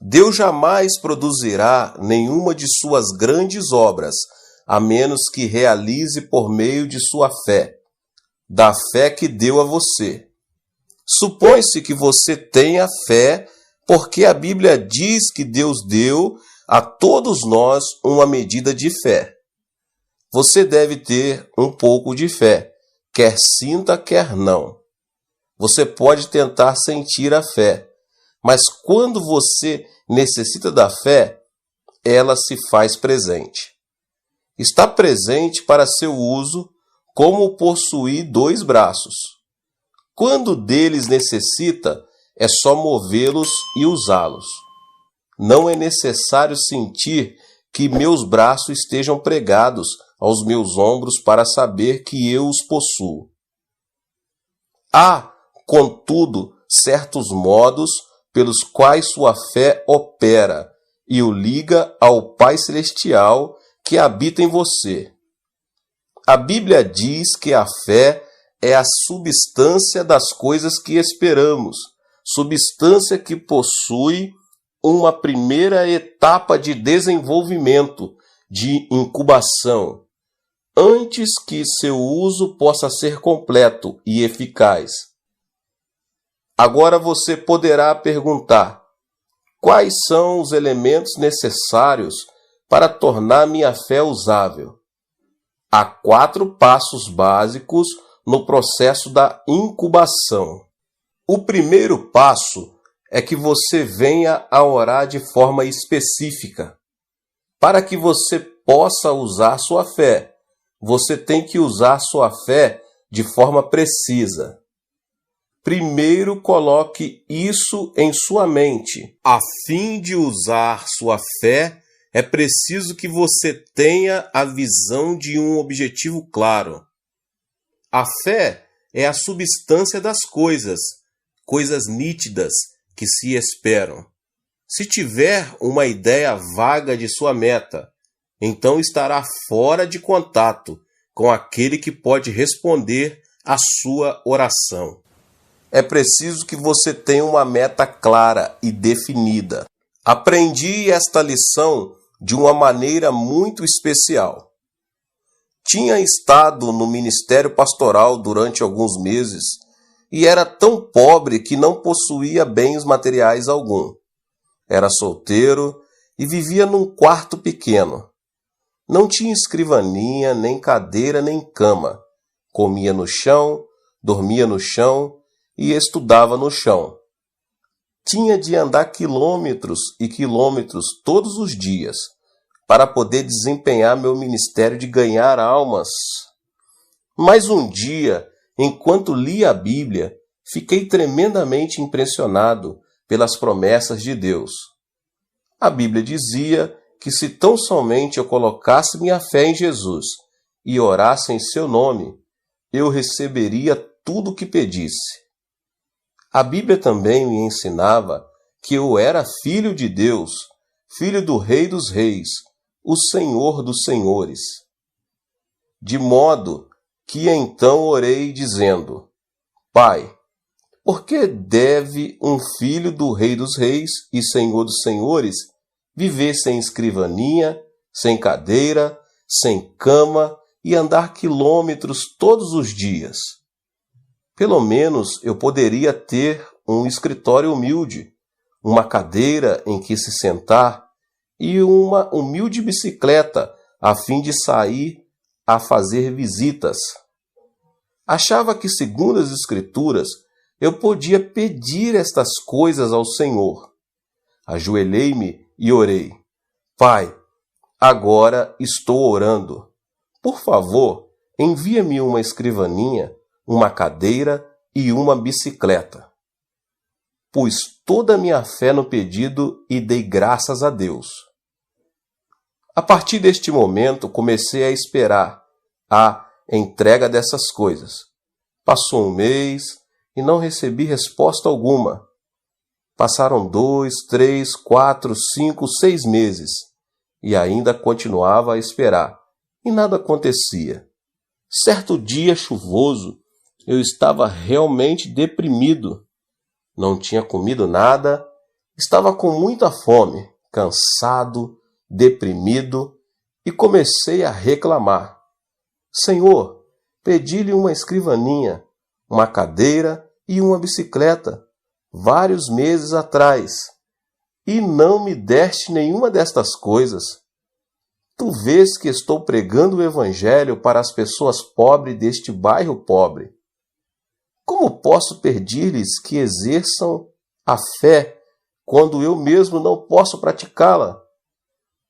Deus jamais produzirá nenhuma de suas grandes obras, a menos que realize por meio de sua fé, da fé que deu a você. Supõe-se que você tenha fé, porque a Bíblia diz que Deus deu a todos nós uma medida de fé. Você deve ter um pouco de fé, quer sinta, quer não. Você pode tentar sentir a fé, mas quando você necessita da fé, ela se faz presente. Está presente para seu uso, como possuir 2 braços. Quando deles necessita, é só movê-los e usá-los. Não é necessário sentir que meus braços estejam pregados aos meus ombros para saber que eu os possuo. Há, contudo, certos modos pelos quais sua fé opera e o liga ao Pai Celestial que habita em você. A Bíblia diz que a fé é a substância das coisas que esperamos, substância que possui uma primeira etapa de desenvolvimento, de incubação, antes que seu uso possa ser completo e eficaz. Agora você poderá perguntar: quais são os elementos necessários para tornar minha fé usável? Há 4 passos básicos no processo da incubação. O primeiro passo é que você venha a orar de forma específica. Para que você possa usar sua fé, você tem que usar sua fé de forma precisa. Primeiro, coloque isso em sua mente. A fim de usar sua fé, é preciso que você tenha a visão de um objetivo claro. A fé é a substância das coisas, coisas nítidas que se esperam. Se tiver uma ideia vaga de sua meta, então estará fora de contato com aquele que pode responder à sua oração. É preciso que você tenha uma meta clara e definida. Aprendi esta lição de uma maneira muito especial. Tinha estado no ministério pastoral durante alguns meses e era tão pobre que não possuía bens materiais algum. Era solteiro e vivia num quarto pequeno. Não tinha escrivaninha, nem cadeira, nem cama. Comia no chão, dormia no chão e estudava no chão. Tinha de andar quilômetros e quilômetros todos os dias para poder desempenhar meu ministério de ganhar almas. Mas um dia, enquanto lia a Bíblia, fiquei tremendamente impressionado pelas promessas de Deus. A Bíblia dizia que se tão somente eu colocasse minha fé em Jesus e orasse em seu nome, eu receberia tudo o que pedisse. A Bíblia também me ensinava que eu era filho de Deus, filho do Rei dos Reis, o Senhor dos Senhores. De modo que então orei dizendo: Pai, por que deve um filho do Rei dos Reis e Senhor dos Senhores viver sem escrivaninha, sem cadeira, sem cama e andar quilômetros todos os dias? Pelo menos eu poderia ter um escritório humilde, uma cadeira em que se sentar e uma humilde bicicleta a fim de sair a fazer visitas. Achava que, segundo as Escrituras, eu podia pedir estas coisas ao Senhor. Ajoelhei-me e orei: Pai, agora estou orando. Por favor, envia-me uma escrivaninha, uma cadeira e uma bicicleta. Pus toda a minha fé no pedido e dei graças a Deus. A partir deste momento, comecei a esperar a entrega dessas coisas. Passou um mês e não recebi resposta alguma. Passaram 2, 3, 4, 5, 6 meses e ainda continuava a esperar e nada acontecia. Certo dia chuvoso, eu estava realmente deprimido. Não tinha comido nada Estava com muita fome, cansado, deprimido, e comecei a reclamar. Senhor, pedi-lhe uma escrivaninha, uma cadeira e uma bicicleta, vários meses atrás, e não me deste nenhuma destas coisas. Tu vês que estou pregando o Evangelho para as pessoas pobres deste bairro pobre. Como posso pedir-lhes que exerçam a fé quando eu mesmo não posso praticá-la?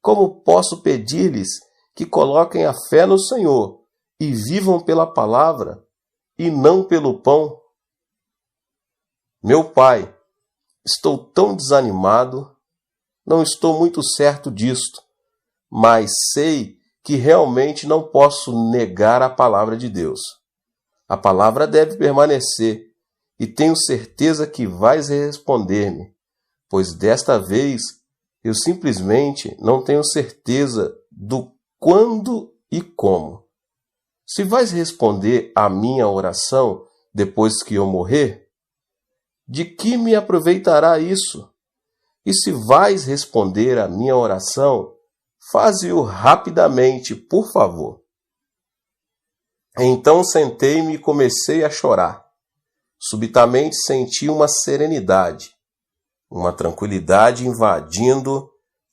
Como posso pedir-lhes que coloquem a fé no Senhor e vivam pela palavra e não pelo pão? Meu pai, estou tão desanimado, não estou muito certo disto, mas sei que realmente não posso negar a palavra de Deus. A palavra deve permanecer, e tenho certeza que vais responder-me, pois desta vez eu simplesmente não tenho certeza do quando e como. Se vais responder à minha oração depois que eu morrer, de que me aproveitará isso? E se vais responder à minha oração, faze-o rapidamente, por favor. Então sentei-me e comecei a chorar. Subitamente senti uma serenidade, uma tranquilidade invadindo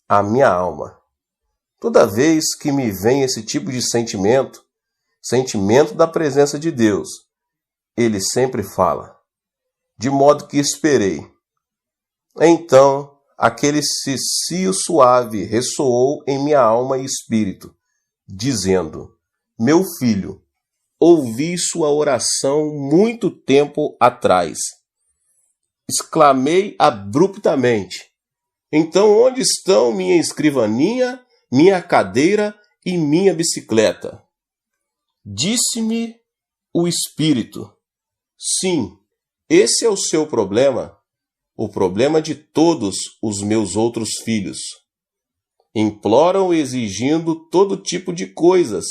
a minha alma. Toda vez que me vem esse tipo de sentimento da presença de Deus, ele sempre fala, de modo que esperei. Então, aquele cicio suave ressoou em minha alma e espírito, dizendo, meu filho, ouvi sua oração muito tempo atrás. Exclamei abruptamente. Então onde estão minha escrivaninha, minha cadeira e minha bicicleta? Disse-me o Espírito. Sim, esse é o seu problema, o problema de todos os meus outros filhos. Imploram exigindo todo tipo de coisas,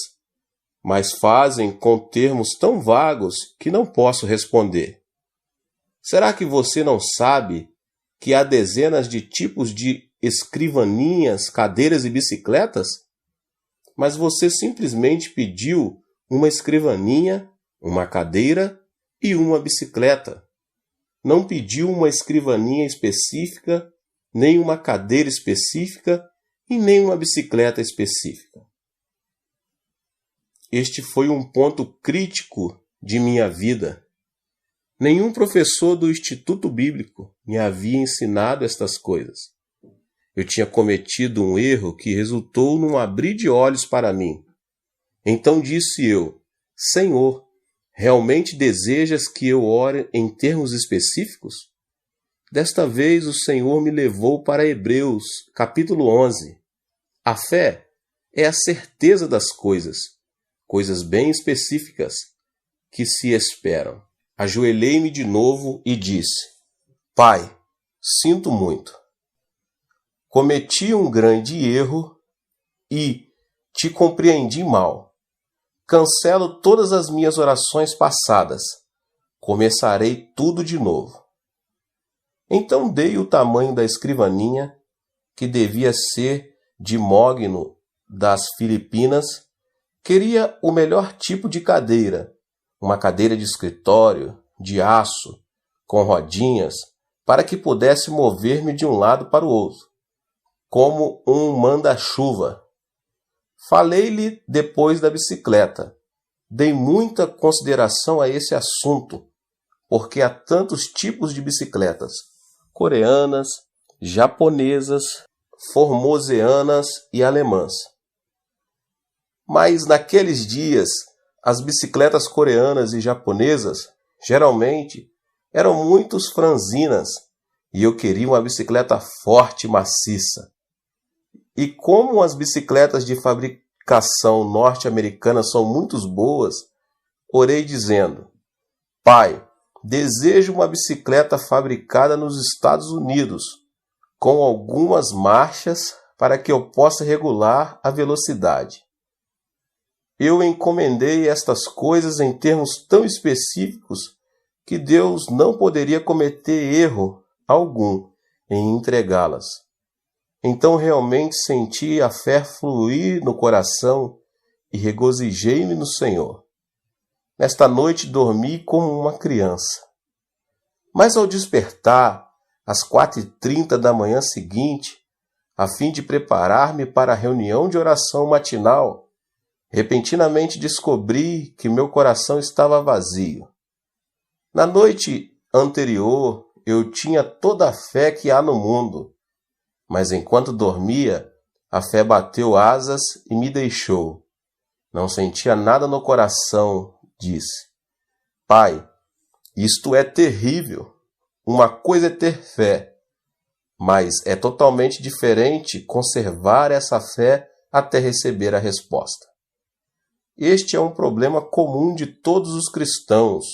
mas fazem com termos tão vagos que não posso responder. Será que você não sabe que há dezenas de tipos de escrivaninhas, cadeiras e bicicletas? Mas você simplesmente pediu uma escrivaninha, uma cadeira e uma bicicleta. Não pediu uma escrivaninha específica, nem uma cadeira específica e nem uma bicicleta específica. Este foi um ponto crítico de minha vida. Nenhum professor do Instituto Bíblico me havia ensinado estas coisas. Eu tinha cometido um erro que resultou num abrir de olhos para mim. Então disse eu, Senhor, realmente desejas que eu ore em termos específicos? Desta vez o Senhor me levou para Hebreus, capítulo 11. A fé é a certeza das coisas bem específicas que se esperam. Ajoelhei-me de novo e disse, Pai, sinto muito. Cometi um grande erro e te compreendi mal. Cancelo todas as minhas orações passadas. Começarei tudo de novo. Então dei o tamanho da escrivaninha, que devia ser de mogno das Filipinas. Queria o melhor tipo de cadeira, uma cadeira de escritório, de aço, com rodinhas, para que pudesse mover-me de um lado para o outro, como um manda-chuva. Falei-lhe depois da bicicleta. Dei muita consideração a esse assunto, porque há tantos tipos de bicicletas, coreanas, japonesas, formoseanas e alemãs. Mas naqueles dias, as bicicletas coreanas e japonesas, geralmente, eram muito franzinas, e eu queria uma bicicleta forte e maciça. E como as bicicletas de fabricação norte-americana são muito boas, orei dizendo, Pai, desejo uma bicicleta fabricada nos Estados Unidos, com algumas marchas para que eu possa regular a velocidade. Eu encomendei estas coisas em termos tão específicos que Deus não poderia cometer erro algum em entregá-las. Então realmente senti a fé fluir no coração e regozijei-me no Senhor. Nesta noite dormi como uma criança. Mas ao despertar, às 4h30 da manhã seguinte, a fim de preparar-me para a reunião de oração matinal, repentinamente descobri que meu coração estava vazio. Na noite anterior, eu tinha toda a fé que há no mundo, mas enquanto dormia, a fé bateu asas e me deixou. Não sentia nada no coração, disse. Pai, isto é terrível. Uma coisa é ter fé, mas é totalmente diferente conservar essa fé até receber a resposta. Este é um problema comum de todos os cristãos.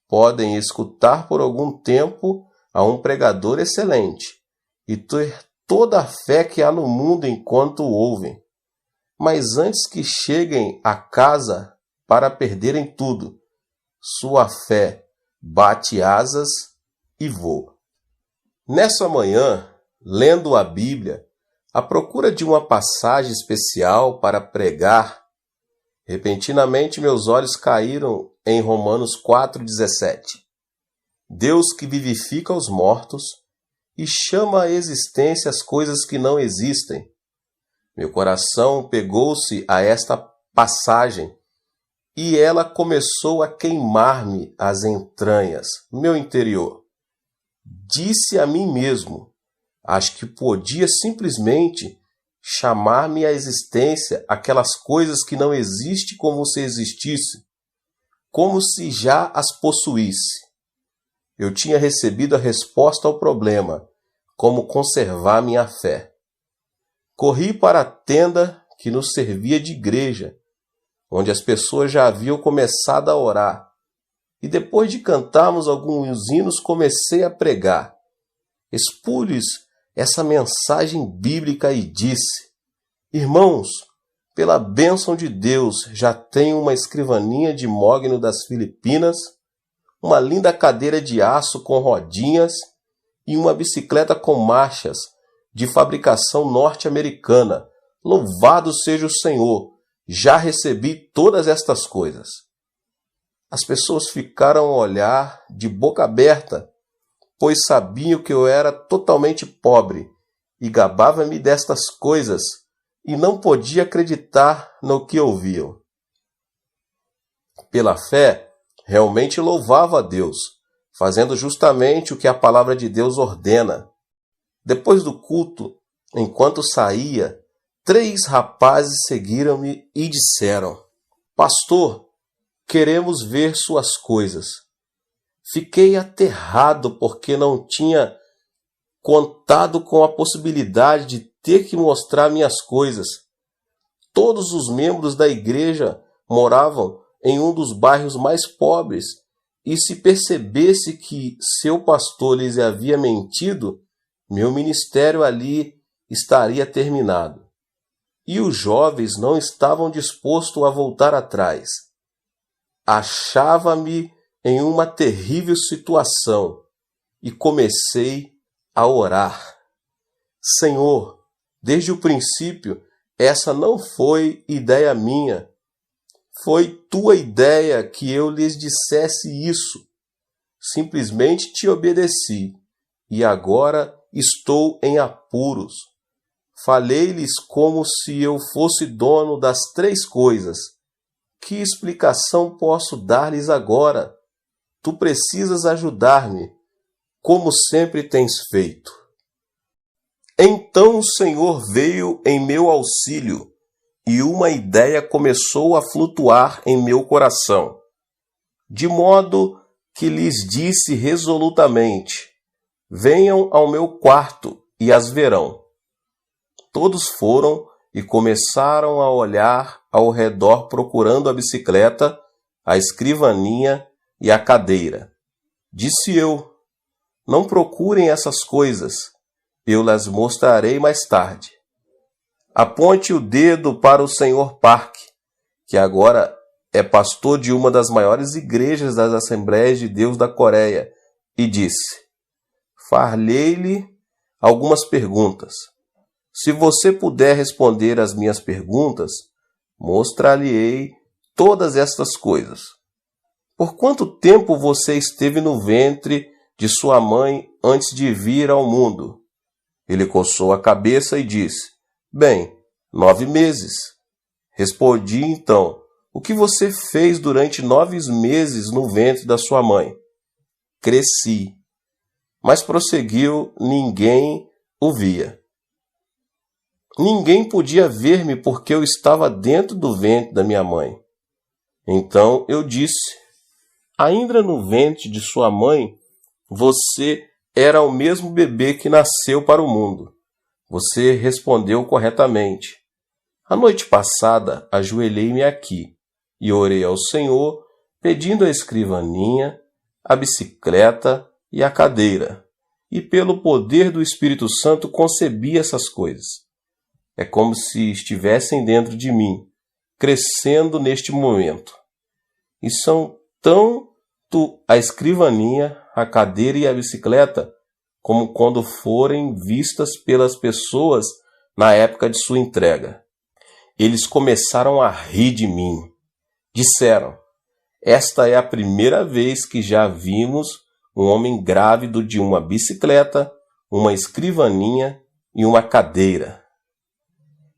Podem escutar por algum tempo a um pregador excelente e ter toda a fé que há no mundo enquanto o ouvem. Mas antes que cheguem a casa para perderem tudo, sua fé bate asas e voa. Nessa manhã, lendo a Bíblia, à procura de uma passagem especial para pregar, repentinamente meus olhos caíram em Romanos 4,17. Deus que vivifica os mortos e chama à existência as coisas que não existem. Meu coração pegou-se a esta passagem e ela começou a queimar-me as entranhas, meu interior. Disse a mim mesmo, acho que podia simplesmente chamar-me à existência aquelas coisas que não existem como se existisse, como se já as possuísse. Eu tinha recebido a resposta ao problema, como conservar minha fé. Corri para a tenda que nos servia de igreja, onde as pessoas já haviam começado a orar, e depois de cantarmos alguns hinos comecei a pregar. Expus essa mensagem bíblica e disse: Irmãos, pela bênção de Deus, já tenho uma escrivaninha de mogno das Filipinas, uma linda cadeira de aço com rodinhas e uma bicicleta com marchas de fabricação norte-americana. Louvado seja o Senhor! Já recebi todas estas coisas. As pessoas ficaram a olhar de boca aberta, pois sabiam que eu era totalmente pobre e gabava-me destas coisas e não podia acreditar no que ouviam. Pela fé, realmente louvava a Deus, fazendo justamente o que a palavra de Deus ordena. Depois do culto, enquanto saía, 3 rapazes seguiram-me e disseram: Pastor, queremos ver suas coisas. Fiquei aterrado porque não tinha contado com a possibilidade de ter que mostrar minhas coisas. Todos os membros da igreja moravam em um dos bairros mais pobres, e se percebesse que seu pastor lhes havia mentido, meu ministério ali estaria terminado. E os jovens não estavam dispostos a voltar atrás. Achava-me em uma terrível situação e comecei a orar. Senhor, desde o princípio, essa não foi ideia minha. Foi tua ideia que eu lhes dissesse isso. Simplesmente te obedeci e agora estou em apuros. Falei-lhes como se eu fosse dono das 3 coisas. Que explicação posso dar-lhes agora? Tu precisas ajudar-me, como sempre tens feito. Então o Senhor veio em meu auxílio, e uma ideia começou a flutuar em meu coração, de modo que lhes disse resolutamente: venham ao meu quarto e as verão. Todos foram e começaram a olhar ao redor procurando a bicicleta, a escrivaninha e a cadeira. Disse eu: não procurem essas coisas, eu las mostrarei mais tarde. Aponte o dedo para o Sr. Park, que agora é pastor de uma das maiores igrejas das Assembleias de Deus da Coreia, e disse: falhei-lhe algumas perguntas. Se você puder responder às minhas perguntas, mostrar-lhe-ei todas estas coisas. Por quanto tempo você esteve no ventre de sua mãe antes de vir ao mundo? Ele coçou a cabeça e disse: Bem, 9 meses. Respondi então: O que você fez durante 9 meses no ventre da sua mãe? Cresci. Mas prosseguiu, ninguém o via. Ninguém podia ver-me porque eu estava dentro do ventre da minha mãe. Então eu disse: Ainda no ventre de sua mãe, você era o mesmo bebê que nasceu para o mundo. Você respondeu corretamente. A noite passada, ajoelhei-me aqui e orei ao Senhor, pedindo a escrivaninha, a bicicleta e a cadeira. E pelo poder do Espírito Santo concebi essas coisas. É como se estivessem dentro de mim, crescendo neste momento. E são tanto a escrivaninha, a cadeira e a bicicleta, como quando forem vistas pelas pessoas na época de sua entrega. Eles começaram a rir de mim. Disseram: Esta é a primeira vez que já vimos um homem grávido de uma bicicleta, uma escrivaninha e uma cadeira.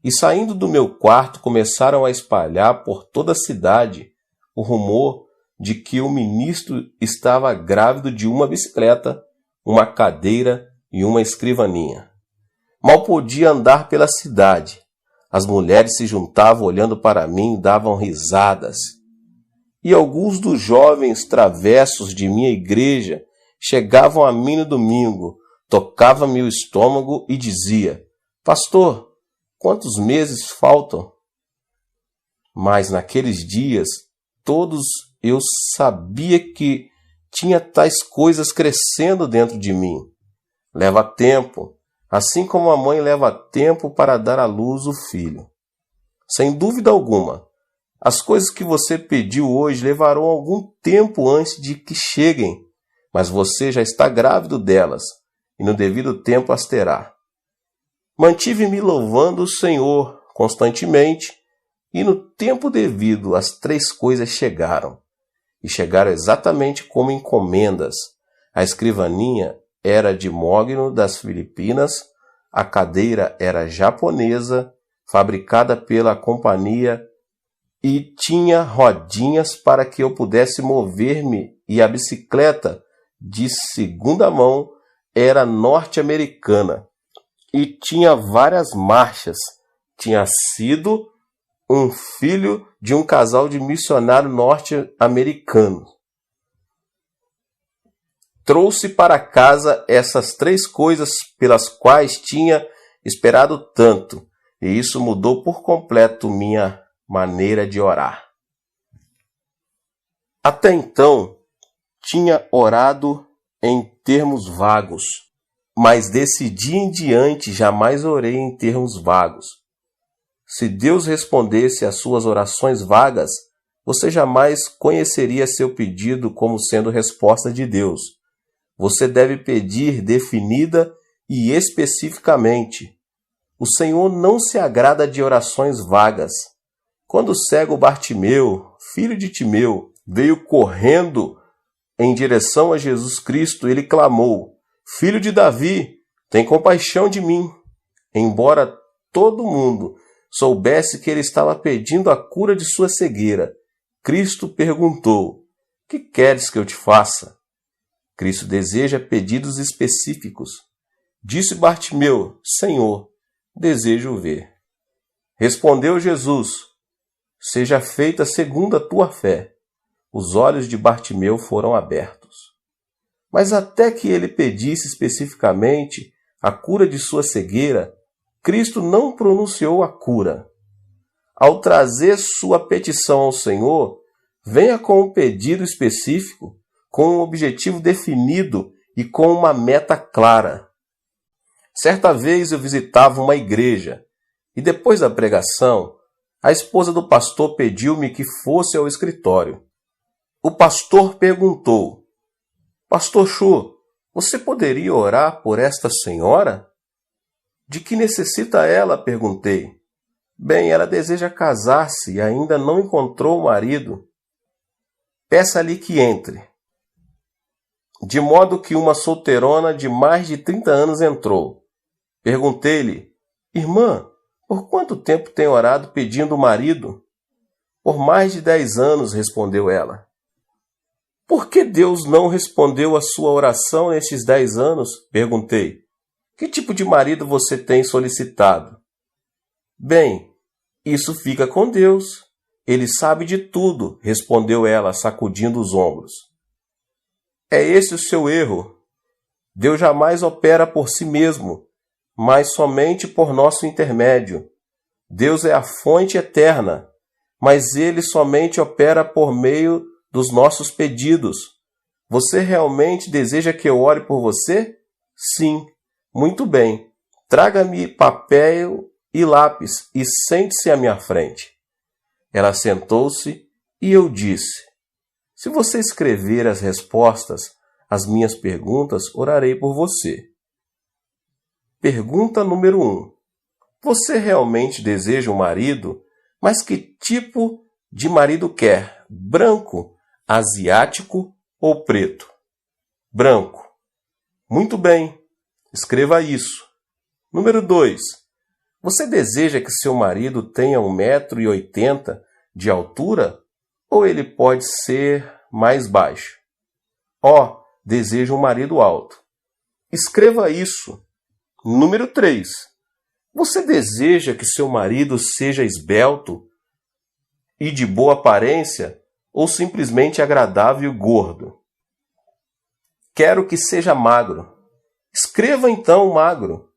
E saindo do meu quarto começaram a espalhar por toda a cidade o rumor de que o ministro estava grávido de uma bicicleta, uma cadeira e uma escrivaninha. Mal podia andar pela cidade. As mulheres se juntavam olhando para mim e davam risadas. E alguns dos jovens travessos de minha igreja chegavam a mim no domingo, tocavam-me o estômago e dizia: Pastor, quantos meses faltam? Mas naqueles dias, todos eu sabia que tinha tais coisas crescendo dentro de mim. Leva tempo, assim como a mãe leva tempo para dar à luz o filho. Sem dúvida alguma, as coisas que você pediu hoje levarão algum tempo antes de que cheguem, mas você já está grávido delas, e no devido tempo as terá. Mantive-me louvando o Senhor constantemente, e no tempo devido as 3 coisas chegaram. E chegaram exatamente como encomendas. A escrivaninha era de mogno das Filipinas, a cadeira era japonesa, fabricada pela companhia, e tinha rodinhas para que eu pudesse mover-me, e a bicicleta, de segunda mão, era norte-americana, e tinha várias marchas. Tinha sido um filho de um casal de missionário norte-americano. Trouxe para casa essas 3 coisas pelas quais tinha esperado tanto, e isso mudou por completo minha maneira de orar. Até então, tinha orado em termos vagos, mas desse dia em diante jamais orei em termos vagos. Se Deus respondesse às suas orações vagas, você jamais conheceria seu pedido como sendo resposta de Deus. Você deve pedir definida e especificamente. O Senhor não se agrada de orações vagas. Quando o cego Bartimeu, filho de Timeu, veio correndo em direção a Jesus Cristo, ele clamou: Filho de Davi, tem compaixão de mim. Embora todo mundo soubesse que ele estava pedindo a cura de sua cegueira, Cristo perguntou: Que queres que eu te faça? Cristo deseja pedidos específicos. Disse Bartimeu: Senhor, desejo ver. Respondeu Jesus: Seja feita segundo a tua fé. Os olhos de Bartimeu foram abertos. Mas até que ele pedisse especificamente a cura de sua cegueira, Cristo não pronunciou a cura. Ao trazer sua petição ao Senhor, venha com um pedido específico, com um objetivo definido e com uma meta clara. Certa vez eu visitava uma igreja e depois da pregação, a esposa do pastor pediu-me que fosse ao escritório. O pastor perguntou: Pastor Chu, você poderia orar por esta senhora? De que necessita ela? Perguntei. Bem, ela deseja casar-se e ainda não encontrou o marido. Peça-lhe que entre. De modo que uma solteirona de mais de 30 anos entrou. Perguntei-lhe, irmã, por quanto tempo tem orado pedindo o marido? Por mais de 10 anos, respondeu ela. Por que Deus não respondeu a sua oração nestes 10 anos? Perguntei. Que tipo de marido você tem solicitado? Bem, isso fica com Deus. Ele sabe de tudo, respondeu ela, sacudindo os ombros. É esse o seu erro. Deus jamais opera por si mesmo, mas somente por nosso intermédio. Deus é a fonte eterna, mas Ele somente opera por meio dos nossos pedidos. Você realmente deseja que eu ore por você? Sim. Muito bem. Traga-me papel e lápis e sente-se à minha frente. Ela sentou-se e eu disse, se você escrever as respostas às minhas perguntas, orarei por você. Pergunta número 1. Você realmente deseja um marido? Mas que tipo de marido quer? Branco, asiático ou preto? Branco. Muito bem. Escreva isso. Número 2. Você deseja que seu marido tenha 1,80 m de altura? Ou ele pode ser mais baixo? Deseja um marido alto. Escreva isso. Número 3. Você deseja que seu marido seja esbelto e de boa aparência ou simplesmente agradável e gordo? Quero que seja magro. Escreva então magro.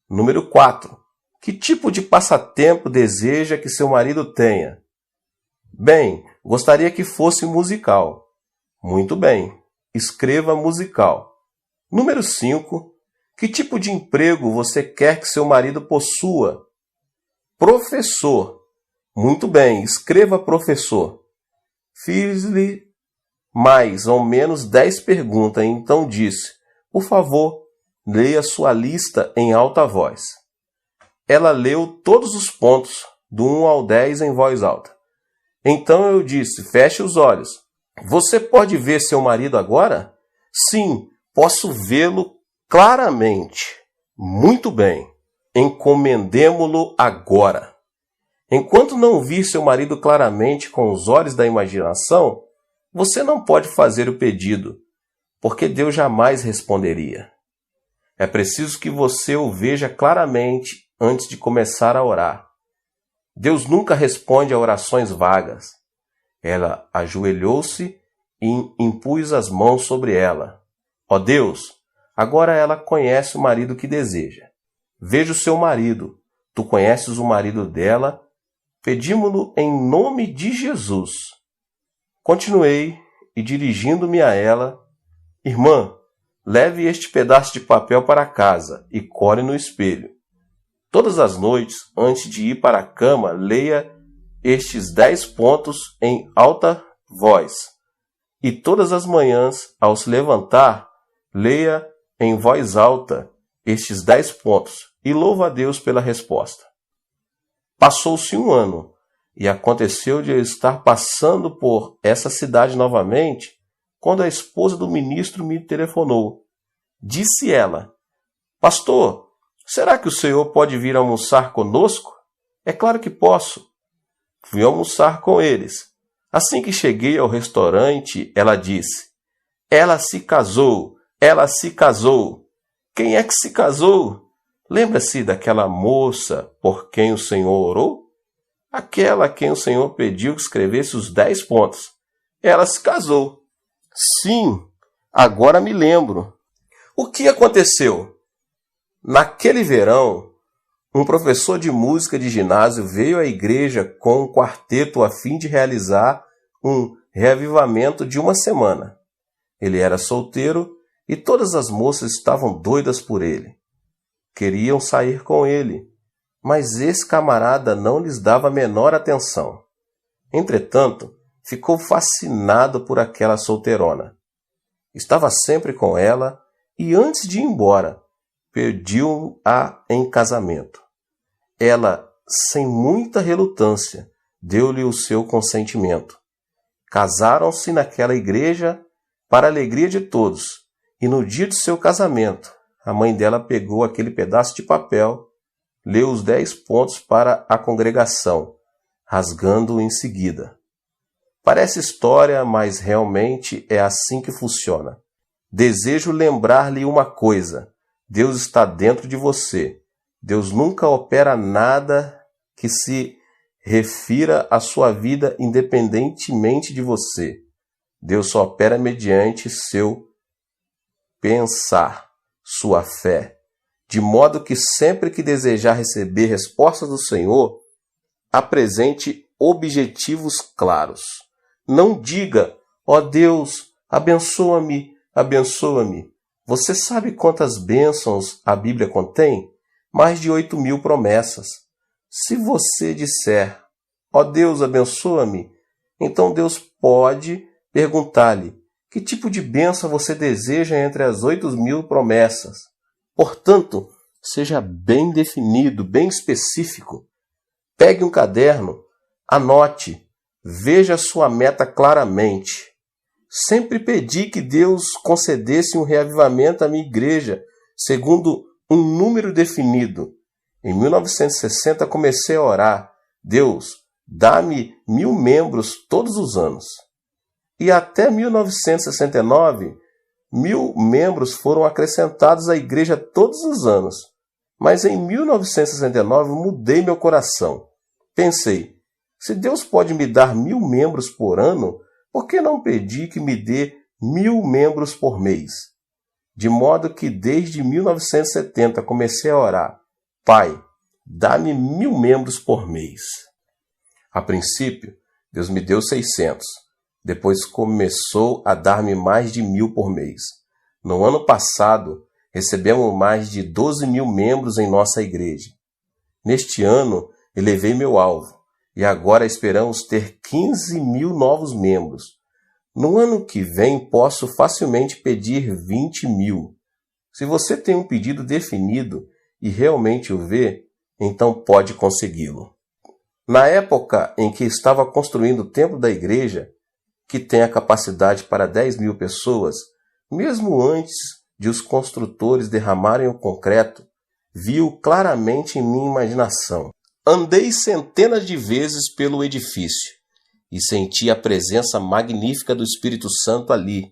Número 4. Que tipo de passatempo deseja que seu marido tenha? Bem, gostaria que fosse musical. Muito bem. Escreva musical. Número 5. Que tipo de emprego você quer que seu marido possua? Professor. Muito bem. Escreva professor. Fiz-lhe mais ou menos 10 perguntas, então disse, por favor, leia sua lista em alta voz. Ela leu todos os pontos, do 1 ao 10 em voz alta. Então eu disse, feche os olhos. Você pode ver seu marido agora? Sim, posso vê-lo claramente. Muito bem. Encomendemo-lo agora. Enquanto não vir seu marido claramente com os olhos da imaginação, você não pode fazer o pedido, porque Deus jamais responderia. É preciso que você o veja claramente antes de começar a orar. Deus nunca responde a orações vagas. Ela ajoelhou-se e impôs as mãos sobre ela. Ó Deus, agora ela conhece o marido que deseja. Veja o seu marido. Tu conheces o marido dela. Pedimo-lo em nome de Jesus. Continuei e, dirigindo-me a ela, irmã, leve este pedaço de papel para casa e cole no espelho. Todas as noites, antes de ir para a cama, leia estes 10 pontos em alta voz. E todas as manhãs, ao se levantar, leia em voz alta estes 10 pontos e louva a Deus pela resposta. Passou-se 1 ano e aconteceu de eu estar passando por essa cidade novamente quando a esposa do ministro me telefonou. Disse ela, pastor, será que o senhor pode vir almoçar conosco? É claro que posso. Fui almoçar com eles. Assim que cheguei ao restaurante, ela disse, ela se casou, ela se casou. Quem é que se casou? Lembra-se daquela moça por quem o Senhor orou? Aquela a quem o Senhor pediu que escrevesse os 10 pontos. Ela se casou. Sim, agora me lembro. O que aconteceu? Naquele verão, um professor de música de ginásio veio à igreja com um quarteto a fim de realizar um reavivamento de 1 semana. Ele era solteiro e todas as moças estavam doidas por ele. Queriam sair com ele, mas esse camarada não lhes dava a menor atenção. Entretanto, ficou fascinado por aquela solteirona. Estava sempre com ela e, antes de ir embora, pediu-a em casamento. Ela, sem muita relutância, deu-lhe o seu consentimento. Casaram-se naquela igreja para a alegria de todos, e no dia de seu casamento, a mãe dela pegou aquele pedaço de papel, leu os 10 pontos para a congregação, rasgando-o em seguida. Parece história, mas realmente é assim que funciona. Desejo lembrar-lhe uma coisa: Deus está dentro de você. Deus nunca opera nada que se refira à sua vida independentemente de você. Deus só opera mediante seu pensar, sua fé, de modo que sempre que desejar receber respostas do Senhor, apresente objetivos claros. Não diga: ó Deus, abençoa-me, abençoa-me. Você sabe quantas bênçãos a Bíblia contém? Mais de 8.000 promessas. Se você disser: ó Deus, abençoa-me, então Deus pode perguntar-lhe: que tipo de bênção você deseja entre as 8.000 promessas? Portanto, seja bem definido, bem específico. Pegue um caderno, anote, veja sua meta claramente. Sempre pedi que Deus concedesse um reavivamento à minha igreja, segundo um número definido. Em 1960 comecei a orar: Deus, dá-me 1.000 membros todos os anos. E até 1969, 1.000 membros foram acrescentados à igreja todos os anos. Mas em 1969 mudei meu coração. Pensei: se Deus pode me dar 1.000 membros por ano, por que não pedir que me dê 1.000 membros por mês? De modo que desde 1970 comecei a orar: Pai, dá-me 1.000 membros por mês. A princípio, Deus me deu 600. Depois começou a dar-me mais de 1.000 por mês. No ano passado, recebemos mais de 12.000 membros em nossa igreja. Neste ano, elevei meu alvo e agora esperamos ter 15.000 novos membros. No ano que vem, posso facilmente pedir 20.000. Se você tem um pedido definido e realmente o vê, então pode consegui-lo. Na época em que estava construindo o templo da igreja, que tem a capacidade para 10.000 pessoas, mesmo antes de os construtores derramarem o concreto, vi-o claramente em minha imaginação. Andei centenas de vezes pelo edifício e senti a presença magnífica do Espírito Santo ali.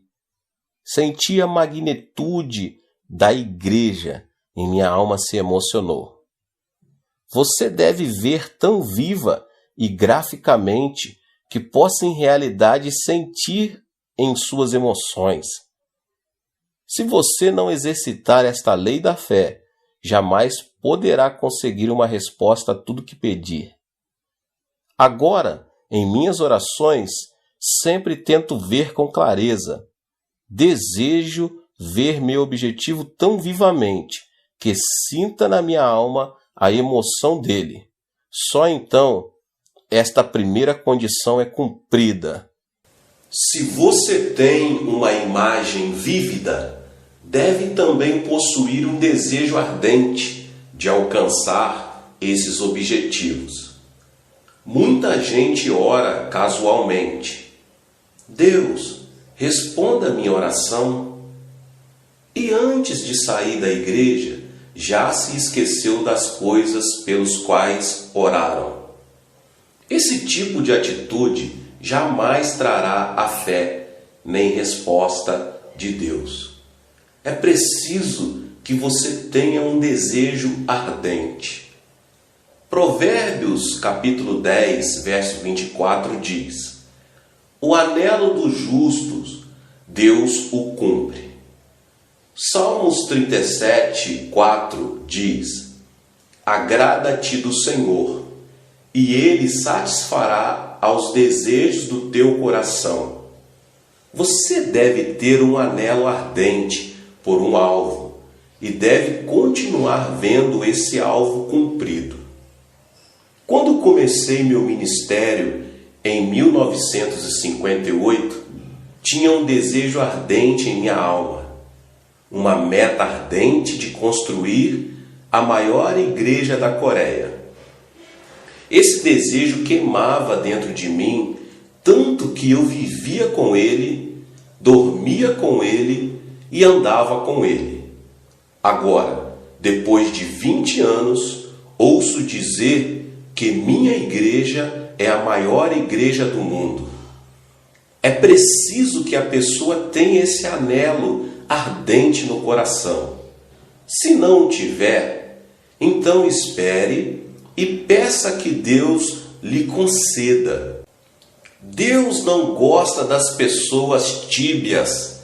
Senti a magnitude da igreja e minha alma se emocionou. Você deve ver tão viva e graficamente que possa em realidade sentir em suas emoções. Se você não exercitar esta lei da fé, jamais poderá conseguir uma resposta a tudo que pedir. Agora, em minhas orações, sempre tento ver com clareza. Desejo ver meu objetivo tão vivamente que sinta na minha alma a emoção dele. Só então esta primeira condição é cumprida. Se você tem uma imagem vívida, deve também possuir um desejo ardente de alcançar esses objetivos. Muita gente ora casualmente: Deus, responda a minha oração. E antes de sair da igreja, já se esqueceu das coisas pelos quais oraram. Esse tipo de atitude jamais trará a fé nem resposta de Deus. É preciso que você tenha um desejo ardente. Provérbios capítulo 10, verso 24 diz: o anelo dos justos, Deus o cumpre. Salmos 37, 4 diz: agrada-te do Senhor, e Ele satisfará aos desejos do teu coração. Você deve ter um anelo ardente por um alvo e deve continuar vendo esse alvo cumprido. Quando comecei meu ministério em 1958, tinha um desejo ardente em minha alma. uma meta ardente de construir a maior igreja da Coreia. Esse desejo queimava dentro de mim, tanto que eu vivia com ele, dormia com ele e andava com ele. Agora, depois de 20 anos, ouço dizer que minha igreja é a maior igreja do mundo. É preciso que a pessoa tenha esse anelo ardente no coração. Se não o tiver, então espere e peça que Deus lhe conceda. Deus não gosta das pessoas tíbias,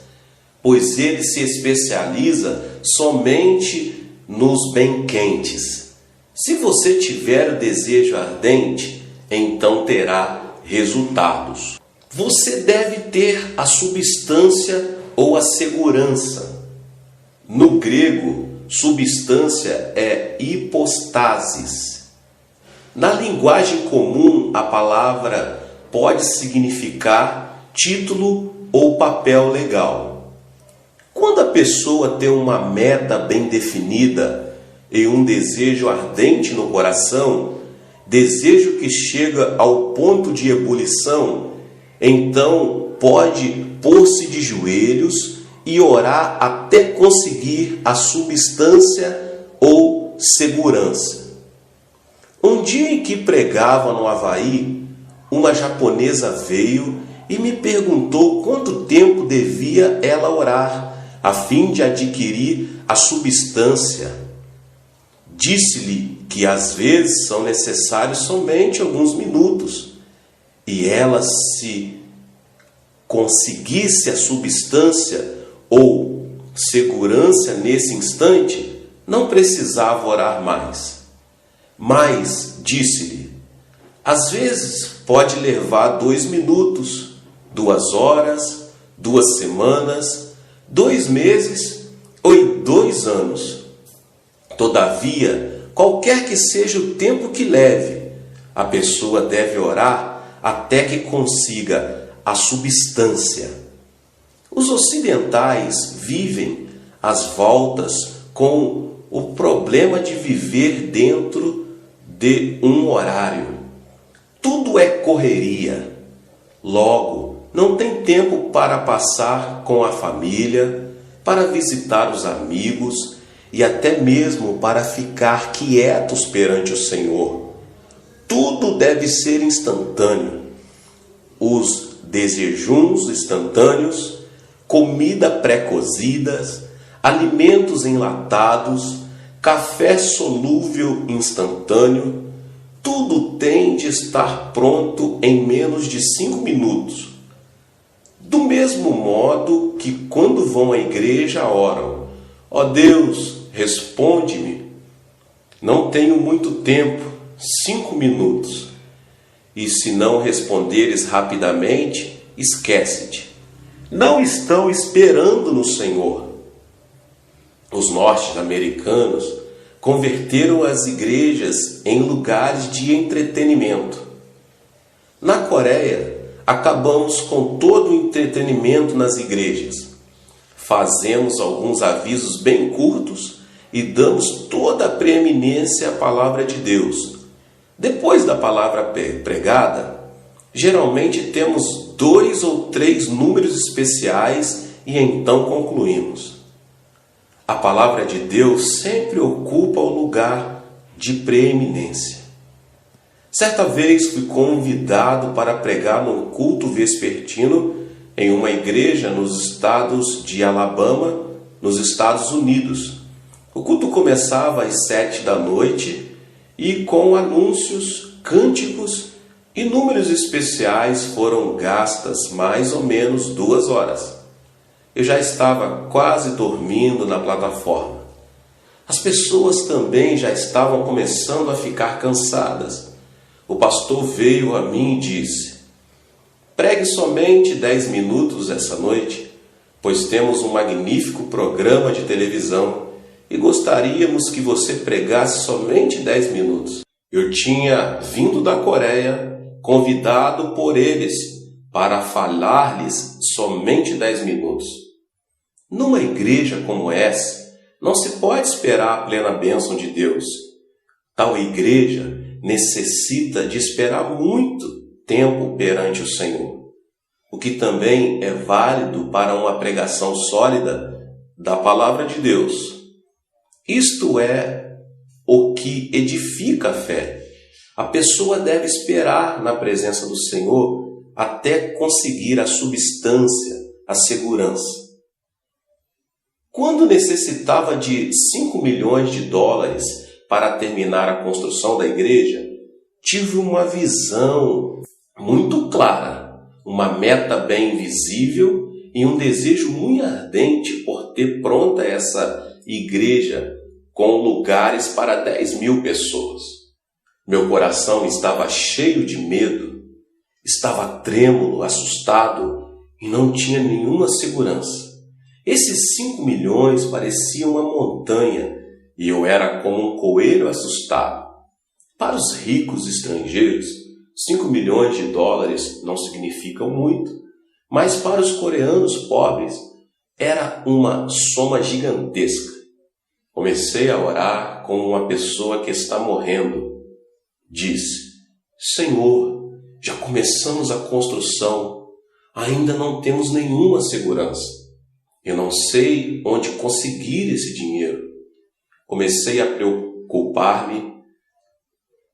pois ele se especializa somente nos bem quentes. Se você tiver o desejo ardente, então terá resultados. Você deve ter a substância ou a segurança. No grego, substância é hipostasis. Na linguagem comum, a palavra pode significar título ou papel legal. Quando a pessoa tem uma meta bem definida e um desejo ardente no coração, desejo que chega ao ponto de ebulição, então pode pôr-se de joelhos e orar até conseguir a substância ou segurança. Um dia em que pregava no Havaí, uma japonesa veio e me perguntou quanto tempo devia ela orar, a fim de adquirir a substância. Disse-lhe que às vezes são necessários somente alguns minutos, e ela, se conseguisse a substância ou segurança nesse instante, não precisava orar mais. Mas, disse-lhe, às vezes pode levar 2 minutos, 2 horas, 2 semanas, 2 meses ou 2 anos. Todavia, qualquer que seja o tempo que leve, a pessoa deve orar até que consiga a substância. Os ocidentais vivem às voltas com o problema de viver dentro de um horário. Tudo é correria. Logo, não tem tempo para passar com a família, para visitar os amigos e até mesmo para ficar quietos perante o Senhor. Tudo deve ser instantâneo. Os desejuns instantâneos, comida pré-cozidas, alimentos enlatados, café solúvel instantâneo, tudo tem de estar pronto em menos de 5 minutos. Do mesmo modo que quando vão à igreja oram: ó Deus, responde-me. Não tenho muito tempo, 5 minutos. E se não responderes rapidamente, esquece-te. Não estão esperando no Senhor. Os norte-americanos converteram as igrejas em lugares de entretenimento. Na Coreia, acabamos com todo o entretenimento nas igrejas. Fazemos alguns avisos bem curtos e damos toda a preeminência à palavra de Deus. Depois da palavra pregada, geralmente temos 2 ou 3 números especiais e então concluímos. A palavra de Deus sempre ocupa o lugar de preeminência. Certa vez fui convidado para pregar num culto vespertino em uma igreja nos estados de Alabama, nos Estados Unidos. O culto começava às 7 da noite e com anúncios, cânticos e números especiais foram gastas mais ou menos 2 horas. Eu já estava quase dormindo na plataforma. As pessoas também já estavam começando a ficar cansadas. O pastor veio a mim e disse: pregue somente 10 minutos essa noite, pois temos um magnífico programa de televisão e gostaríamos que você pregasse somente 10 minutos. Eu tinha vindo da Coreia, convidado por eles para falar-lhes somente 10 minutos. Numa igreja como essa, não se pode esperar a plena bênção de Deus. Tal igreja necessita de esperar muito tempo perante o Senhor, o que também é válido para uma pregação sólida da palavra de Deus. Isto é o que edifica a fé. A pessoa deve esperar na presença do Senhor até conseguir a substância, a segurança. Quando necessitava de 5 milhões de dólares para terminar a construção da igreja, tive uma visão muito clara, uma meta bem visível e um desejo muito ardente por ter pronta essa igreja com lugares para 10 mil pessoas. Meu coração estava cheio de medo, estava trêmulo, assustado e não tinha nenhuma segurança. Esses 5 milhões pareciam uma montanha e eu era como um coelho assustado. Para os ricos estrangeiros, 5 milhões de dólares não significam muito, mas para os coreanos pobres era uma soma gigantesca. Comecei a orar como uma pessoa que está morrendo. Disse: Senhor, já começamos a construção, ainda não temos nenhuma segurança. Eu não sei onde conseguir esse dinheiro. Comecei a preocupar-me.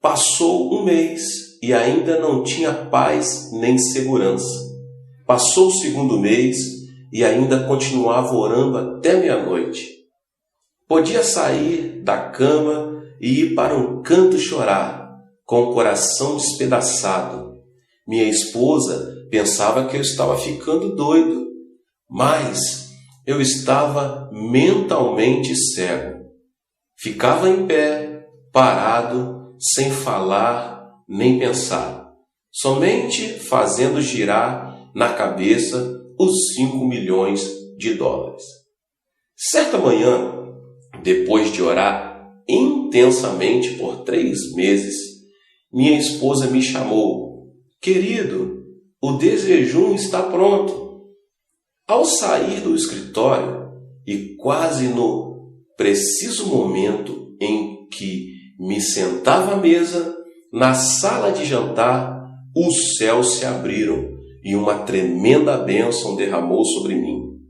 Passou um mês e ainda não tinha paz nem segurança. Passou o segundo mês e ainda continuava orando até meia-noite. Podia sair da cama e ir para um canto chorar, com o coração despedaçado. Minha esposa pensava que eu estava ficando doido, mas eu estava mentalmente cego. Ficava em pé, parado, sem falar nem pensar, somente fazendo girar na cabeça os 5 milhões de dólares. Certa manhã, depois de orar intensamente por 3 meses, minha esposa me chamou. Querido, o desjejum está pronto. Ao sair do escritório e quase no preciso momento em que me sentava à mesa, na sala de jantar, os céus se abriram e uma tremenda bênção derramou sobre mim.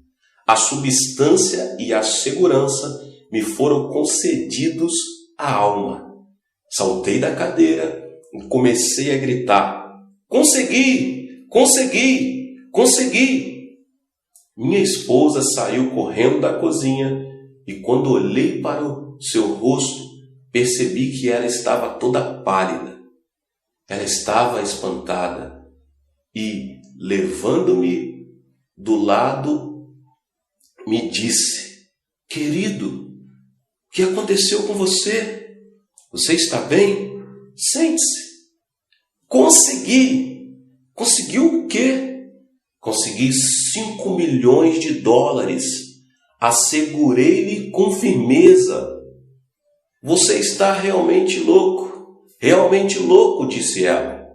A substância e a segurança me foram concedidos à alma. Saltei da cadeira e comecei a gritar: Consegui! Consegui! Consegui! Minha esposa saiu correndo da cozinha e quando olhei para o seu rosto, percebi que ela estava toda pálida. Ela estava espantada e, levando-me do lado, me disse: Querido, o que aconteceu com você? Você está bem? Sente-se. Consegui! Conseguiu o quê? Consegui 5 milhões de dólares. Assegurei-lhe com firmeza. Você está realmente louco, disse ela.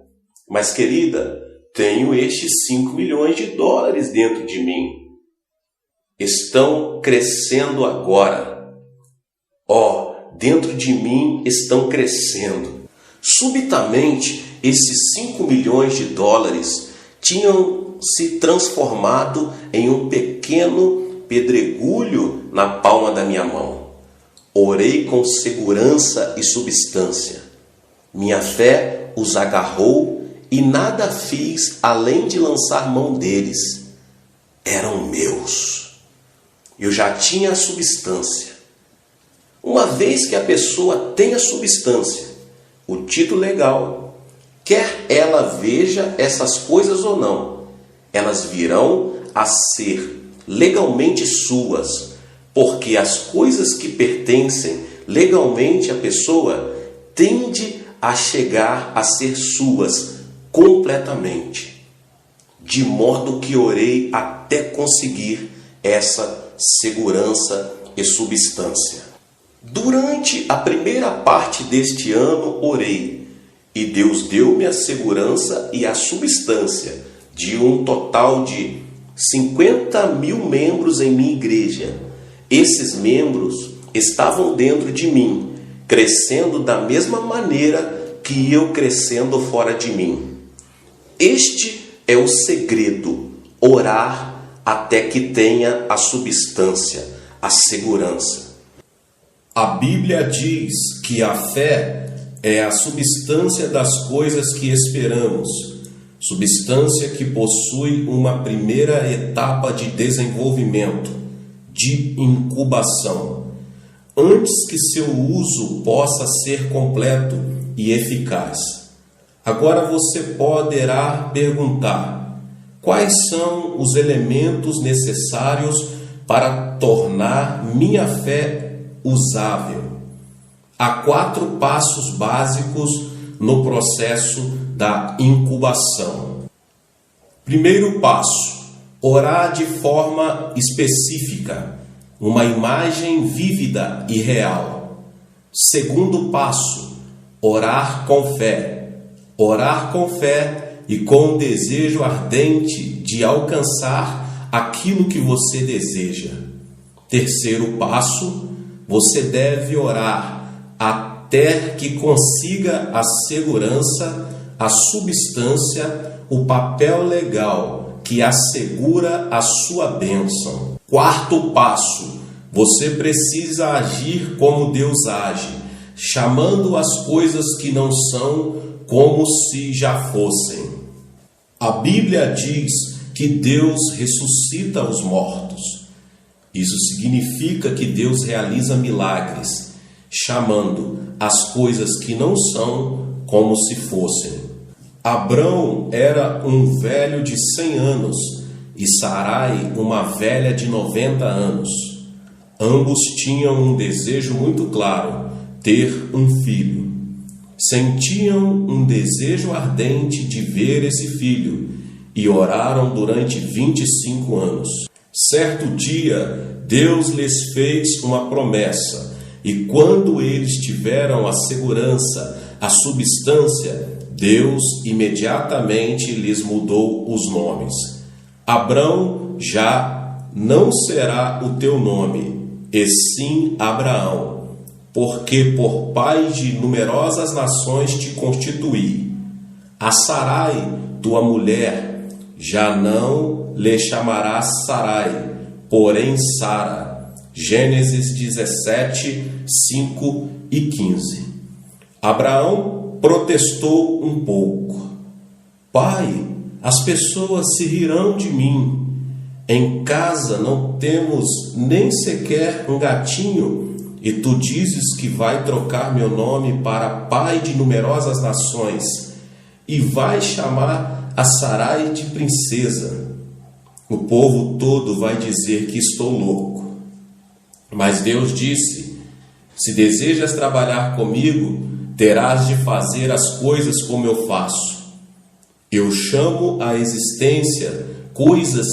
Mas, querida, tenho estes 5 milhões de dólares dentro de mim. Estão crescendo agora. Dentro de mim estão crescendo. Subitamente, esses 5 milhões de dólares tinham se transformado em um pequeno pedregulho na palma da minha mão. Orei com segurança e substância. Minha fé os agarrou e nada fiz além de lançar mão deles. Eram meus. Eu já tinha a substância. Uma vez que a pessoa tem a substância, o título legal, quer ela veja essas coisas ou não, elas virão a ser legalmente suas, porque as coisas que pertencem legalmente à pessoa tende a chegar a ser suas completamente. De modo que orei até conseguir essa segurança e substância. Durante a primeira parte deste ano orei, e Deus deu-me a segurança e a substância de um total de 50.000 membros em minha igreja. Esses membros estavam dentro de mim, crescendo da mesma maneira que eu crescendo fora de mim. Este é o segredo: orar até que tenha a substância, a segurança. A Bíblia diz que a fé é a substância das coisas que esperamos, substância que possui uma primeira etapa de desenvolvimento, de incubação, antes que seu uso possa ser completo e eficaz. Agora você poderá perguntar: quais são os elementos necessários para tornar minha fé usável? Há 4 passos básicos no processo da incubação. Primeiro passo: orar de forma específica, uma imagem vívida e real. Segundo passo: orar com fé. Orar com fé e com um desejo ardente de alcançar aquilo que você deseja. Terceiro passo: você deve orar até que consiga a segurança, a substância, o papel legal que assegura a sua bênção. Quarto passo: você precisa agir como Deus age, chamando as coisas que não são como se já fossem. A Bíblia diz que Deus ressuscita os mortos. Isso significa que Deus realiza milagres, chamando as coisas que não são como se fossem. Abrão era um velho de 100 anos e Sarai uma velha de 90 anos. Ambos tinham um desejo muito claro: ter um filho. Sentiam um desejo ardente de ver esse filho e oraram durante 25 anos. Certo dia, Deus lhes fez uma promessa, e quando eles tiveram a segurança, a substância, Deus imediatamente lhes mudou os nomes. Abrão já não será o teu nome, e sim Abraão, porque por pai de numerosas nações te constituí. A Sarai, tua mulher, já não lhe chamarás Sarai, porém Sara. Gênesis 17, 5 e 15. Abraão protestou um pouco: Pai, as pessoas se rirão de mim. Em casa não temos nem sequer um gatinho, e tu dizes que vai trocar meu nome para pai de numerosas nações, e vai chamar a Sarai de princesa. O povo todo vai dizer que estou louco. Mas Deus disse: se desejas trabalhar comigo, terás de fazer as coisas como eu faço. Eu chamo à existência coisas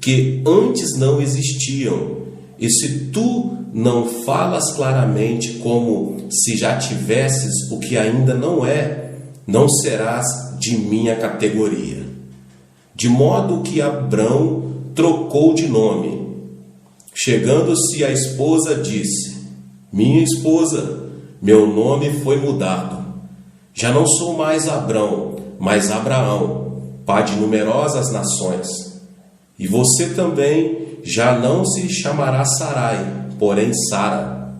que antes não existiam, e se tu não falas claramente como se já tivesses o que ainda não é, não serás de minha categoria. De modo que Abrão trocou de nome. Chegando-se a esposa, disse: minha esposa, meu nome foi mudado. Já não sou mais Abrão, mas Abraão, pai de numerosas nações. E você também já não se chamará Sarai, porém Sara.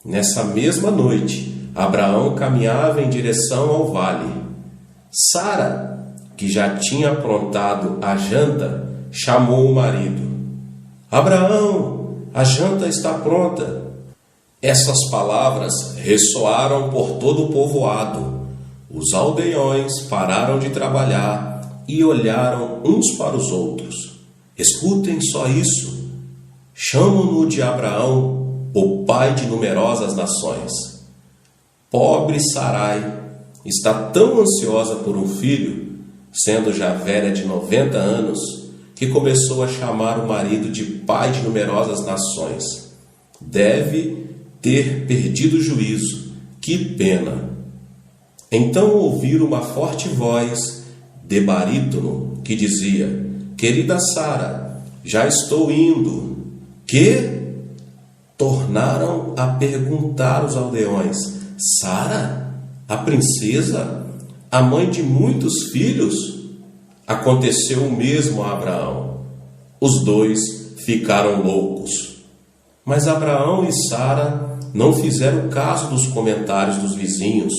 Nessa mesma noite, Abraão caminhava em direção ao vale. Sara, que já tinha aprontado a janta, chamou o marido: Abraão, a janta está pronta. Essas palavras ressoaram por todo o povoado. Os aldeões pararam de trabalhar e olharam uns para os outros. Escutem só isso. Chamam-no de Abraão, o pai de numerosas nações. Pobre Sarai está tão ansiosa por um filho, sendo já velha de 90 anos, que começou a chamar o marido de pai de numerosas nações. Deve ter perdido o juízo. Que pena! Então ouviram uma forte voz de barítono que dizia: querida Sara, já estou indo. Que? Tornaram a perguntar os aldeões. Sara, a princesa, a mãe de muitos filhos? Aconteceu o mesmo a Abraão. Os dois ficaram loucos. Mas Abraão e Sara não fizeram caso dos comentários dos vizinhos.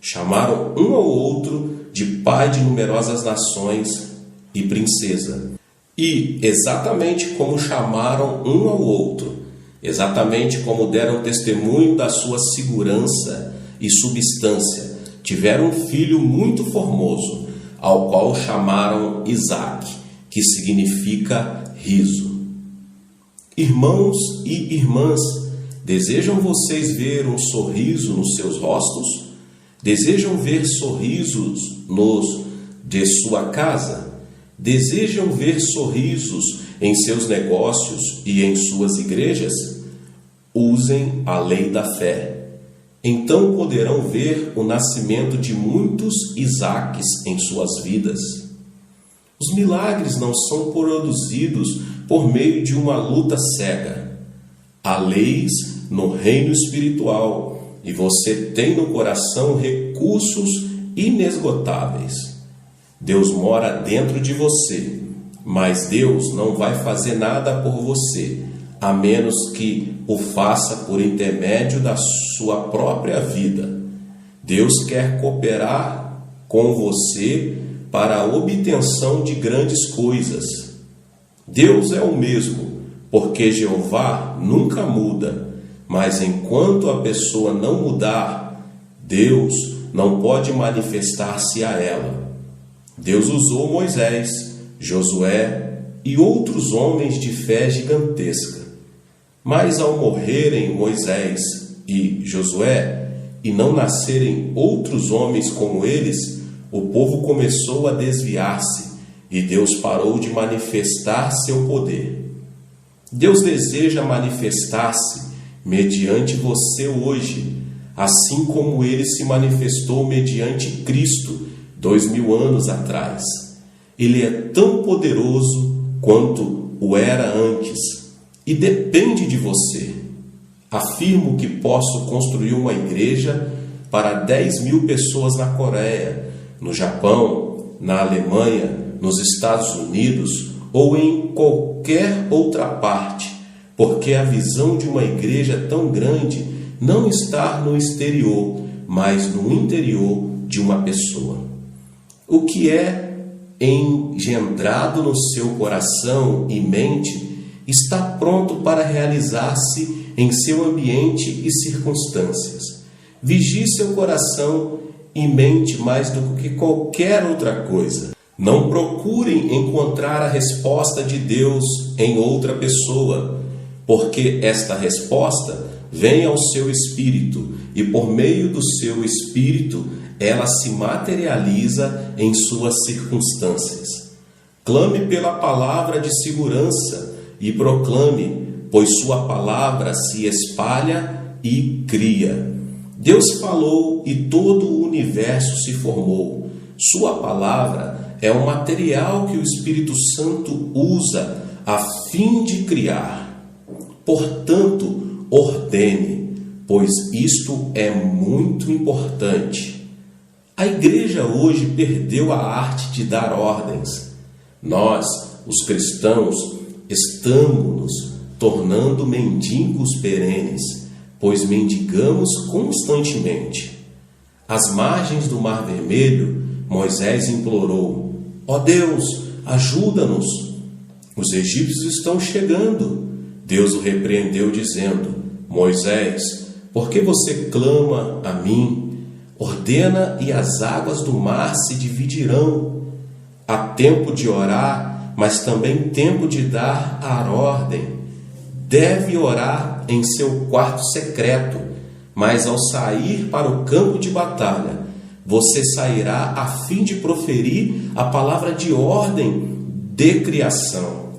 Chamaram um ao outro de pai de numerosas nações e princesa. E, exatamente como chamaram um ao outro, exatamente como deram testemunho da sua segurança e substância, tiveram um filho muito formoso, ao qual chamaram Isaque, que significa riso. Irmãos e irmãs, desejam vocês ver um sorriso nos seus rostos? Desejam ver sorrisos de sua casa? Desejam ver sorrisos em seus negócios e em suas igrejas? Usem a lei da fé. Então poderão ver o nascimento de muitos Isaques em suas vidas. Os milagres não são produzidos por meio de uma luta cega. Há leis no reino espiritual e você tem no coração recursos inesgotáveis. Deus mora dentro de você, mas Deus não vai fazer nada por você, a menos que o faça por intermédio da sua própria vida. Deus quer cooperar com você para a obtenção de grandes coisas. Deus é o mesmo, porque Jeová nunca muda, mas enquanto a pessoa não mudar, Deus não pode manifestar-se a ela. Deus usou Moisés, Josué e outros homens de fé gigantesca. Mas ao morrerem Moisés e Josué e não nascerem outros homens como eles, o povo começou a desviar-se e Deus parou de manifestar seu poder. Deus deseja manifestar-se mediante você hoje, assim como ele se manifestou mediante Cristo 2000 anos atrás. Ele é tão poderoso quanto o era antes e depende de você. Afirmo que posso construir uma igreja para 10.000 pessoas na Coreia, no Japão, na Alemanha, nos Estados Unidos ou em qualquer outra parte, porque a visão de uma igreja tão grande não está no exterior, mas no interior de uma pessoa. O que é engendrado no seu coração e mente está pronto para realizar-se em seu ambiente e circunstâncias. Vigie seu coração e mente mais do que qualquer outra coisa. Não procurem encontrar a resposta de Deus em outra pessoa, porque esta resposta vem ao seu espírito e por meio do seu espírito ela se materializa em suas circunstâncias. Clame pela palavra de segurança e proclame, pois sua palavra se espalha e cria. Deus falou e todo o universo se formou. Sua palavra é o material que o Espírito Santo usa a fim de criar. Portanto, ordene, pois isto é muito importante. A igreja hoje perdeu a arte de dar ordens. Nós, os cristãos, estamos nos tornando mendigos perenes, pois mendigamos constantemente. Às margens do Mar Vermelho, Moisés implorou: ó Deus, ajuda-nos! Os egípcios estão chegando. Deus o repreendeu dizendo: Moisés, por que você clama a mim? Ordena e as águas do mar se dividirão. Há tempo de orar, mas também tempo de dar a ordem. Deve orar em seu quarto secreto, mas ao sair para o campo de batalha, você sairá a fim de proferir a palavra de ordem de criação.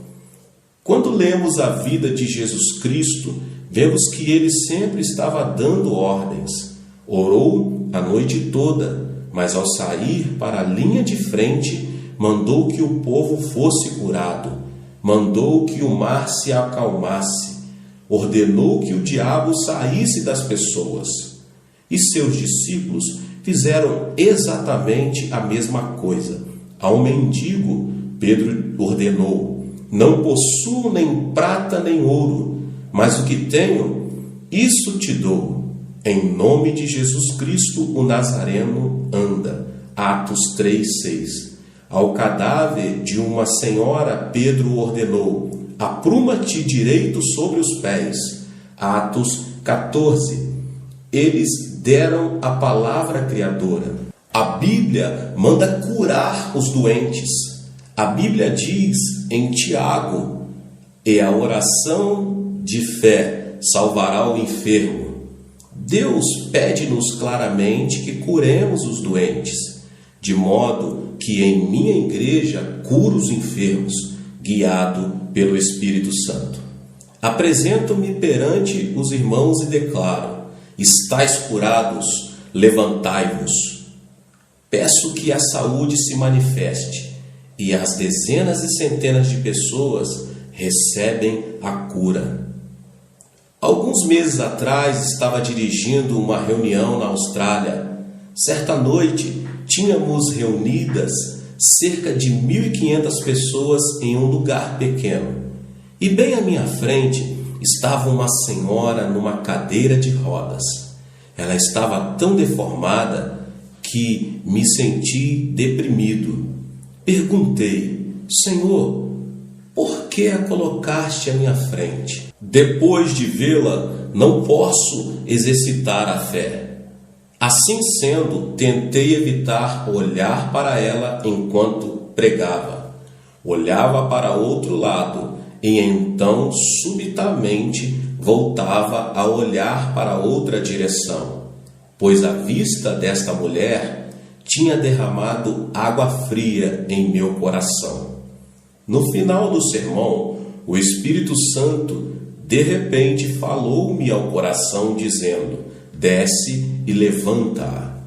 Quando lemos a vida de Jesus Cristo, vemos que ele sempre estava dando ordens. Orou a noite toda, mas ao sair para a linha de frente, mandou que o povo fosse curado, mandou que o mar se acalmasse, ordenou que o diabo saísse das pessoas. E seus discípulos fizeram exatamente a mesma coisa. Ao mendigo, Pedro ordenou: não possuo nem prata nem ouro, mas o que tenho, isso te dou. Em nome de Jesus Cristo, o Nazareno, anda. Atos 3:6. Ao cadáver de uma senhora, Pedro ordenou: apruma-te direito sobre os pés. Atos 14. Eles deram a palavra criadora. A Bíblia manda curar os doentes. A Bíblia diz em Tiago: e a oração de fé salvará o enfermo. Deus pede-nos claramente que curemos os doentes, de modo que em minha igreja curo os enfermos, guiado pelo Espírito Santo. Apresento-me perante os irmãos e declaro: estais curados, levantai-vos. Peço que a saúde se manifeste, e as dezenas e centenas de pessoas recebem a cura. Alguns meses atrás estava dirigindo uma reunião na Austrália. Certa noite tínhamos reunidas cerca de 1.500 pessoas em um lugar pequeno. E bem à minha frente estava uma senhora numa cadeira de rodas. Ela estava tão deformada que me senti deprimido. Perguntei: Senhor, por que a colocaste à minha frente? Depois de vê-la, não posso exercitar a fé. Assim sendo, tentei evitar olhar para ela enquanto pregava. Olhava para outro lado e então, subitamente, voltava a olhar para outra direção, pois a vista desta mulher tinha derramado água fria em meu coração. No final do sermão, o Espírito Santo de repente falou-me ao coração dizendo: desce e levanta-a.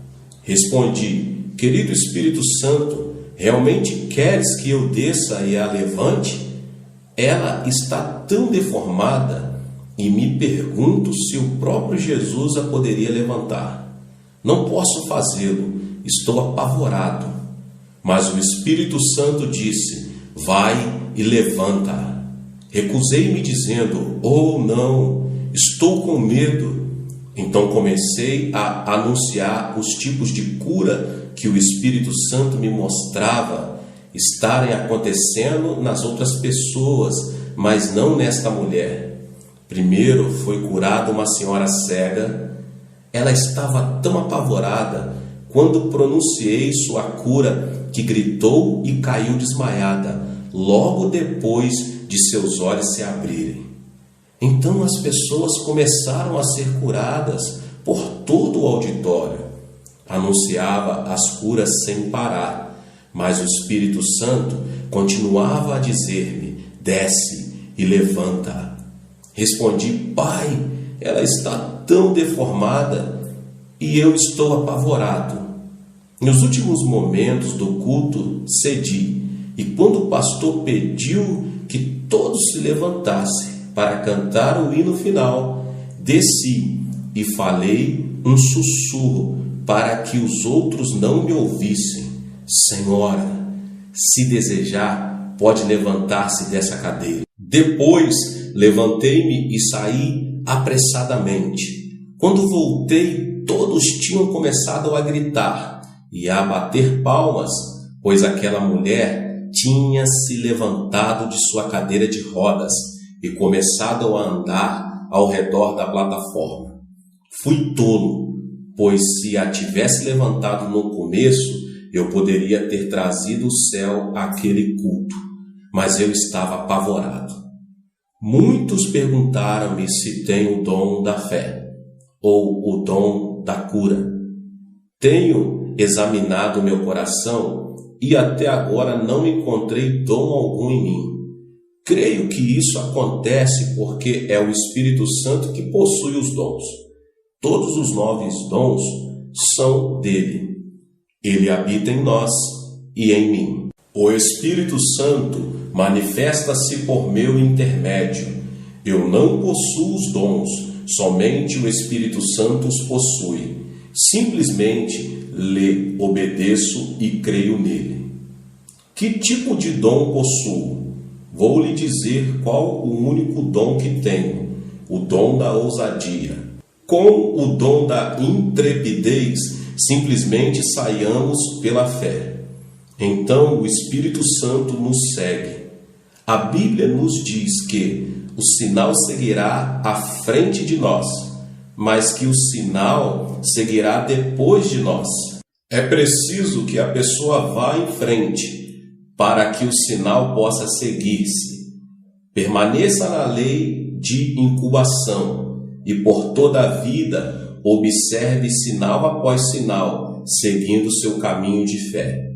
Respondi: querido Espírito Santo, realmente queres que eu desça e a levante? Ela está tão deformada e me pergunto se o próprio Jesus a poderia levantar. Não posso fazê-lo, estou apavorado. Mas o Espírito Santo disse: vai e levanta-a. Recusei-me dizendo: oh não, estou com medo. Então comecei a anunciar os tipos de cura que o Espírito Santo me mostrava estarem acontecendo nas outras pessoas, mas não nesta mulher. Primeiro foi curada uma senhora cega. Ela estava tão apavorada quando pronunciei sua cura que gritou e caiu desmaiada, logo depois de seus olhos se abrirem. Então as pessoas começaram a ser curadas por todo o auditório. Anunciava as curas sem parar, mas o Espírito Santo continuava a dizer-me: desce e levanta-a. Respondi: Pai, ela está tão deformada e eu estou apavorado. Nos últimos momentos do culto, cedi, e quando o pastor pediu que todos se levantassem para cantar o hino final, desci e falei um sussurro para que os outros não me ouvissem: Senhora, se desejar, pode levantar-se dessa cadeira. Depois levantei-me e saí apressadamente. Quando voltei, todos tinham começado a gritar e a bater palmas, pois aquela mulher tinha se levantado de sua cadeira de rodas e começado a andar ao redor da plataforma. Fui tolo, pois se a tivesse levantado no começo, eu poderia ter trazido o céu àquele culto, mas eu estava apavorado. Muitos perguntaram-me se tenho o dom da fé ou o dom da cura. Tenho examinado meu coração e até agora não encontrei dom algum em mim. Creio que isso acontece porque é o Espírito Santo que possui os dons. Todos os 9 dons são dele. Ele habita em nós e em mim. O Espírito Santo manifesta-se por meu intermédio. Eu não possuo os dons, somente o Espírito Santo os possui. Simplesmente lhe obedeço e creio nele. Que tipo de dom possuo? Vou lhe dizer qual o único dom que tenho: o dom da ousadia. Com o dom da intrepidez, simplesmente saiamos pela fé. Então o Espírito Santo nos segue. A Bíblia nos diz que o sinal seguirá à frente de nós, mas que o sinal seguirá depois de nós. É preciso que a pessoa vá em frente para que o sinal possa seguir-se. Permaneça na lei de incubação e por toda a vida observe sinal após sinal, seguindo seu caminho de fé.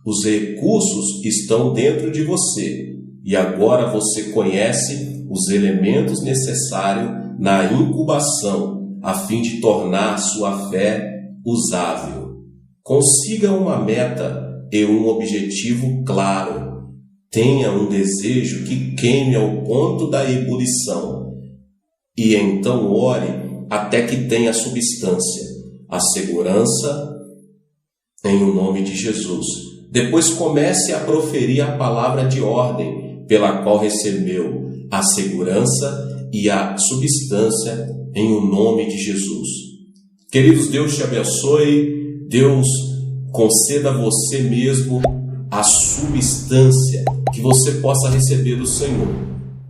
Os recursos estão dentro de você e agora você conhece os elementos necessários na incubação a fim de tornar sua fé usável. Consiga uma meta e um objetivo claro. Tenha um desejo que queime ao ponto da ebulição. E então ore até que tenha substância, a segurança em o nome de Jesus. Depois comece a proferir a palavra de ordem pela qual recebeu a segurança e a substância em o nome de Jesus. Queridos, Deus te abençoe. Deus conceda a você mesmo a substância que você possa receber do Senhor.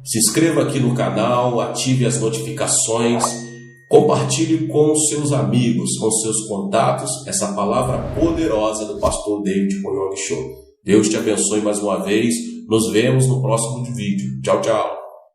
Se inscreva aqui no canal, ative as notificações, compartilhe com seus amigos, com seus contatos, essa palavra poderosa do pastor David Poyong Show. Deus te abençoe mais uma vez. Nos vemos no próximo vídeo. Tchau, tchau.